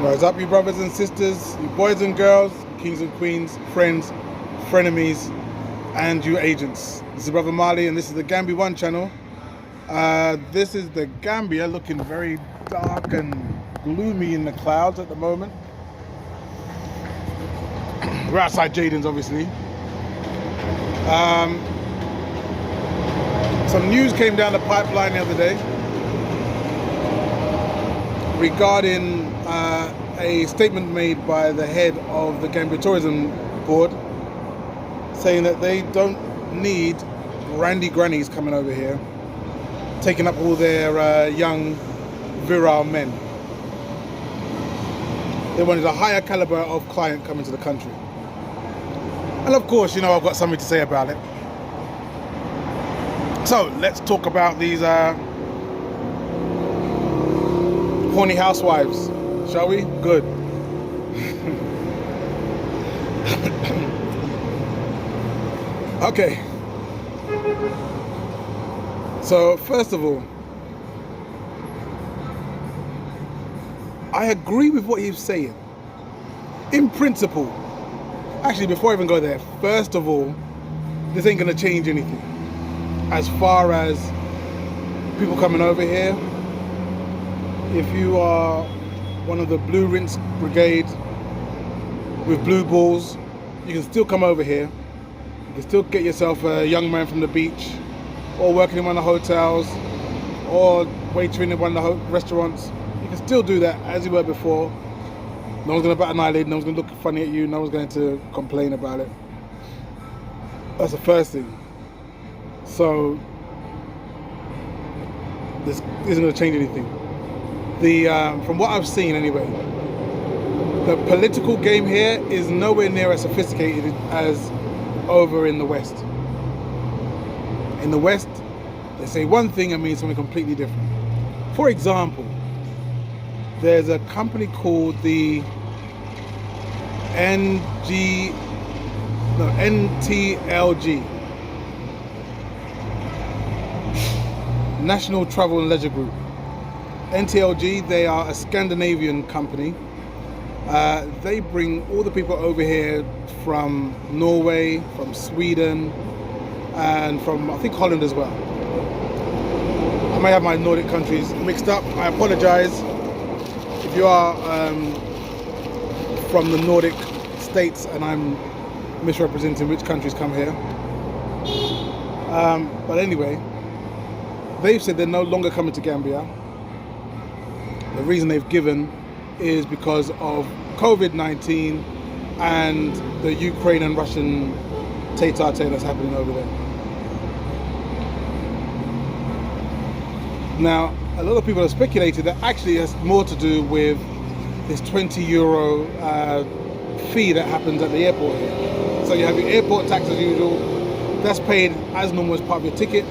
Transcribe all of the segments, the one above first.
Rise up, you brothers and sisters, you boys and girls, kings and queens, friends, frenemies, and you agents. This is Brother Marley, and this is the Gambian One channel. This is the Gambia, looking very dark and gloomy in the clouds at the moment. We're outside Jaden's, obviously. Some news came down the pipeline the other day regarding a statement made by the head of the Gambia Tourism Board saying that they don't need randy grannies coming over here taking up all their young virile men. They wanted a higher caliber of client coming to the country. And of course, you know, I've got something to say about it. So let's talk about these horny housewives, shall we? Good. Okay. So first of all, I agree with what he's saying. In principle. Actually, before I even go there, first of all, this ain't gonna change anything. As far as people coming over here, if you are one of the blue rinse brigade with blue balls, you can still come over here. You can still get yourself a young man from the beach, or working in one of the hotels, or waitering in one of the restaurants. You can still do that as you were before. No one's going to bat an eyelid, no one's going to look funny at you, no one's going to complain about it. That's the first thing. So, this isn't going to change anything. From what I've seen anyway, the political game here is nowhere near as sophisticated as over in the West. In the West, they say one thing and mean something completely different. For example, there's a company called the NTLG, National Travel and Leisure Group. NTLG, they are a Scandinavian company. They bring all the people over here from Norway, from Sweden, and from, I think, Holland as well. I may have my Nordic countries mixed up. I apologize if you are from the Nordic states and I'm misrepresenting which countries come here. But anyway, they've said they're no longer coming to Gambia. The reason they've given is because of COVID-19 and the Ukraine and Russian tete-a-tete that's happening over there. Now, a lot of people have speculated that actually it has more to do with this €20 fee that happens at the airport here. So you have your airport tax as usual, that's paid as normal as part of your ticket.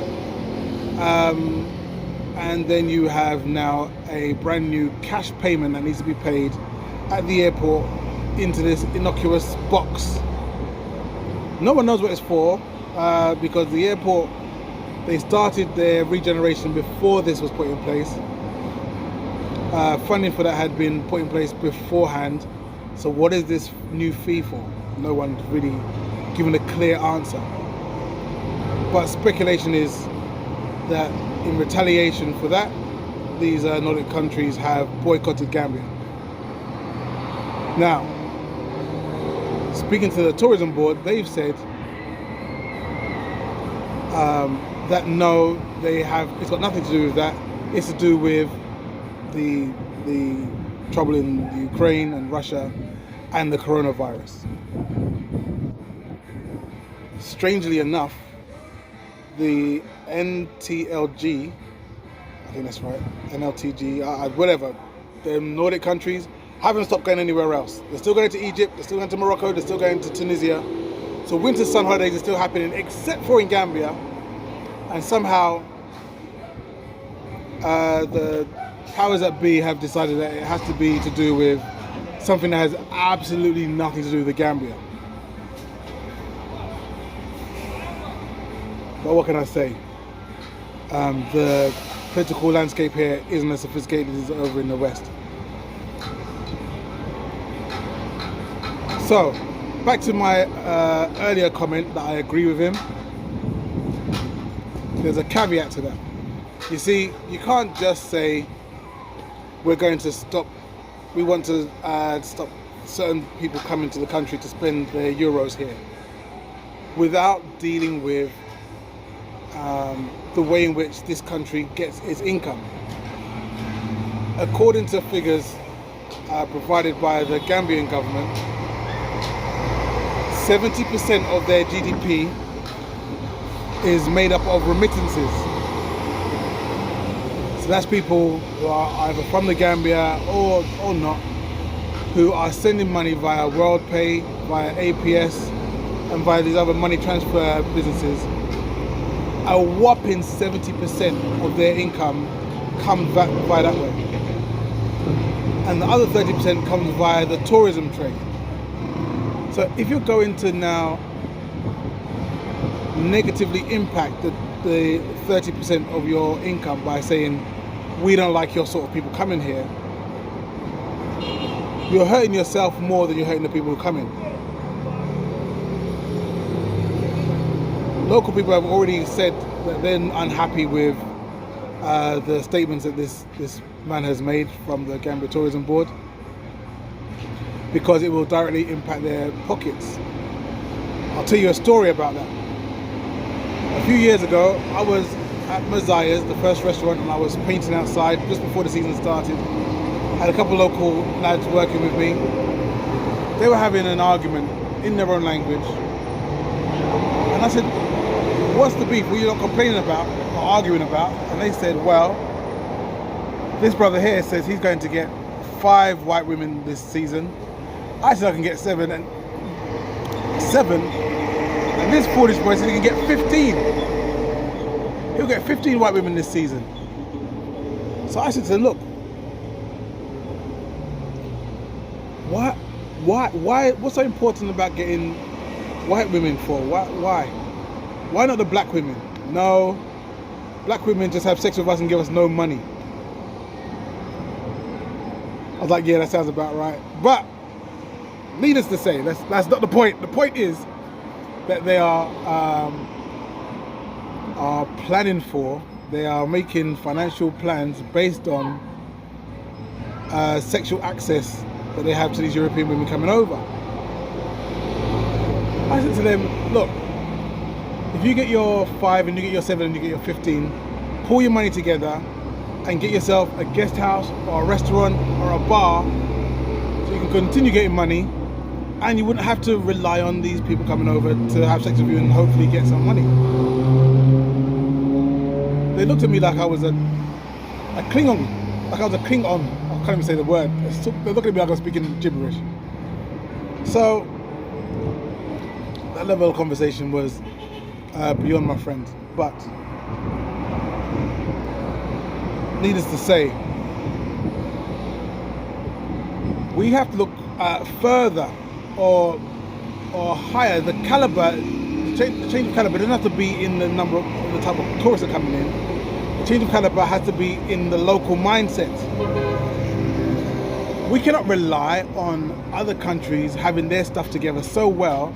And then you have now a brand new cash payment that needs to be paid at the airport into this innocuous box. No one knows what it's for because the airport, they started their regeneration before this was put in place. Funding for that had been put in place beforehand. So what is this new fee for? No one's really given a clear answer. But speculation is that in retaliation for that, these Nordic countries have boycotted Gambia. Now, speaking to the tourism board, they've said that no, it's got nothing to do with that. It's to do with the trouble in Ukraine and Russia and the coronavirus. Strangely enough, the NTLG, I think that's right, NLTG, whatever, the Nordic countries haven't stopped going anywhere else. They're still going to Egypt, they're still going to Morocco, they're still going to Tunisia. So winter sun holidays are still happening, except for in Gambia. And somehow the powers that be have decided that it has to be to do with something that has absolutely nothing to do with the Gambia. But what can I say? The political landscape here isn't as sophisticated as over in the West. So, back to my earlier comment that I agree with him. There's a caveat to that. You see, you can't just say we want to stop certain people coming to the country to spend their euros here without dealing with the way in which this country gets its income. According to figures provided by the Gambian government, 70% of their GDP is made up of remittances. So that's people who are either from the Gambia or not, who are sending money via WorldPay, via APS, and via these other money transfer businesses. A whopping 70% of their income comes via that way. And the other 30% comes via the tourism trade. So if you're going to now negatively impact the 30% of your income by saying, we don't like your sort of people coming here, you're hurting yourself more than you're hurting the people who come in. Local people have already said that they're unhappy with the statements that this man has made from the Gambia Tourism Board, because it will directly impact their pockets. I'll tell you a story about that. A few years ago, I was at Maziah's, the first restaurant, and I was painting outside just before the season started. I had a couple of local lads working with me. They were having an argument in their own language. And I said, what's the beef? What are you not complaining about or arguing about? And they said, well, this brother here says he's going to get 5 white women this season. I said I can get 7. And this foolish boy said he can get 15. He'll get 15 white women this season. So I said to him, look, why, what's so important about getting white women for? Why not the black women? No, black women just have sex with us and give us no money. I was like, yeah, that sounds about right. But needless to say, that's not the point. The point is that they are planning for, they are making financial plans based on sexual access that they have to these European women coming over. I said to them, look, if you get your 5 and you get your 7 and you get your 15, pull your money together and get yourself a guest house or a restaurant or a bar so you can continue getting money, and you wouldn't have to rely on these people coming over to have sex with you and hopefully get some money. They looked at me like I was a Klingon, like I was a Klingon. I can't even say the word. They looked at me like I was speaking gibberish. So that level of conversation was beyond my friend. But needless to say, we have to look further or higher. The caliber, the change of caliber doesn't have to be in the number of the type of tourists that are coming in. The change of caliber has to be in the local mindset. We cannot rely on other countries having their stuff together so well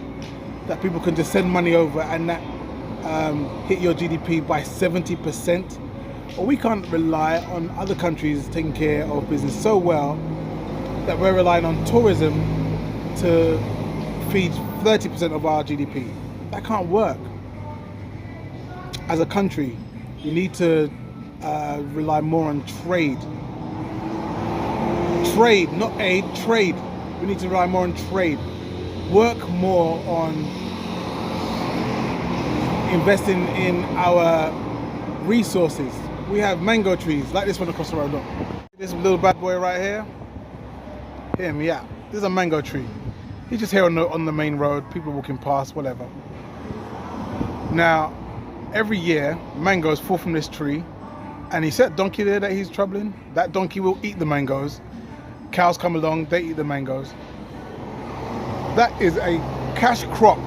that people can just send money over and that hit your GDP by 70%. Or we can't rely on other countries taking care of business so well that we're relying on tourism to feed 30% of our GDP. That can't work. As a country, we need to rely more on trade. Trade, not aid, trade. We need to rely more on trade. Work more on investing in our resources. We have mango trees, like this one across the road. Look. This little bad boy right here. Hear me out. This is a mango tree. He's just here on the main road, people walking past, whatever. Now, every year, mangoes fall from this tree, and he said donkey there that he's troubling. That donkey will eat the mangoes. Cows come along, they eat the mangoes. That is a cash crop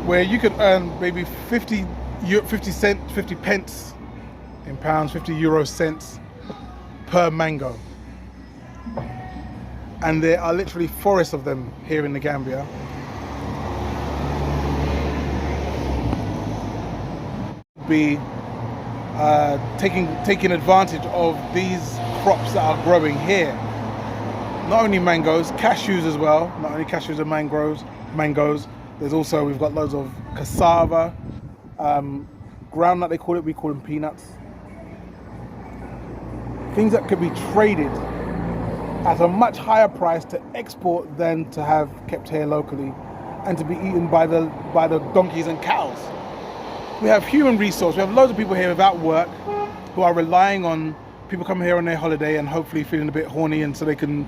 where you could earn maybe 50 pence in pounds, 50 euro cents per mango. and there are literally forests of them here in the Gambia. Be taking advantage of these crops that are growing here. Not only mangoes, cashews as well. Not only cashews and mangoes. There's also, we've got loads of cassava, groundnut they call it, we call them peanuts. Things that could be traded at a much higher price to export than to have kept here locally and to be eaten by the donkeys and cows. We have human resource. We have loads of people here without work who are relying on people coming here on their holiday and hopefully feeling a bit horny, and so they can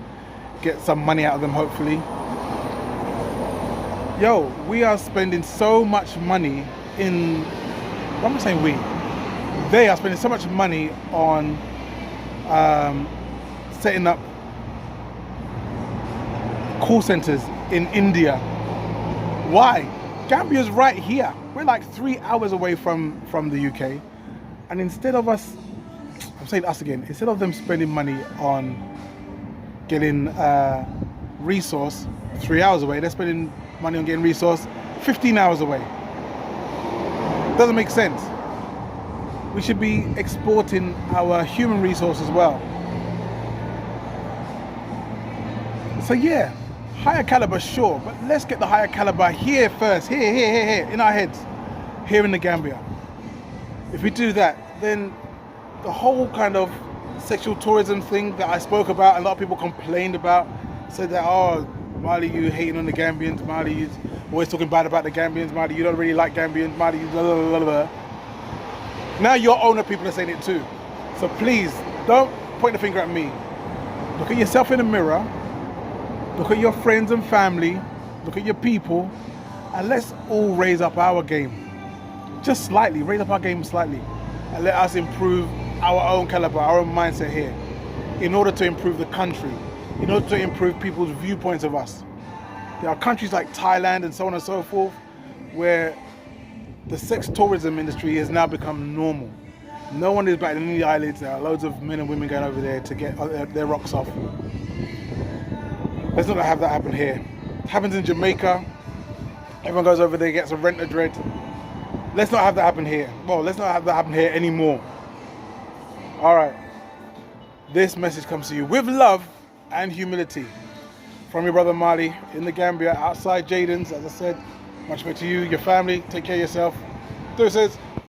get some money out of them, hopefully. Yo, we are spending so much money in, I'm not saying we, they are spending so much money on setting up call centers in India. Why? Gambia's right here. We're like 3 hours away from the UK, and instead of us, I'm saying us again, instead of them spending money on getting resource 3 hours away, they're spending money on getting resource 15 hours away. Doesn't make sense. We should be exporting our human resource as well. So yeah, higher caliber, sure, but let's get the higher caliber here first, here, in our heads, here in the Gambia. If we do that, then the whole kind of sexual tourism thing that I spoke about, a lot of people complained about, said that, oh, Marley, you hating on the Gambians, Marley, you always talking bad about the Gambians, Marley, you don't really like Gambians, Marley, you blah, blah, blah, blah. Now your owner people are saying it too. So please, don't point the finger at me. Look at yourself in the mirror, look at your friends and family, look at your people, and let's all raise up our game. Just slightly, raise up our game slightly, and let us improve our own caliber, our own mindset here, in order to improve the country, in order to improve people's viewpoints of us. There are countries like Thailand and so on and so forth, where the sex tourism industry has now become normal. No one is batting any eyelids. There are loads of men and women going over there to get their rocks off. Let's not have that happen here. It happens in Jamaica. Everyone goes over there, gets a rent-a-dread. Let's not have that happen here. Well, let's not have that happen here anymore. All right. This message comes to you with love and humility from your brother Marley in the Gambia, outside Jaden's. As I said, much better to you, your family. Take care of yourself. Deuces.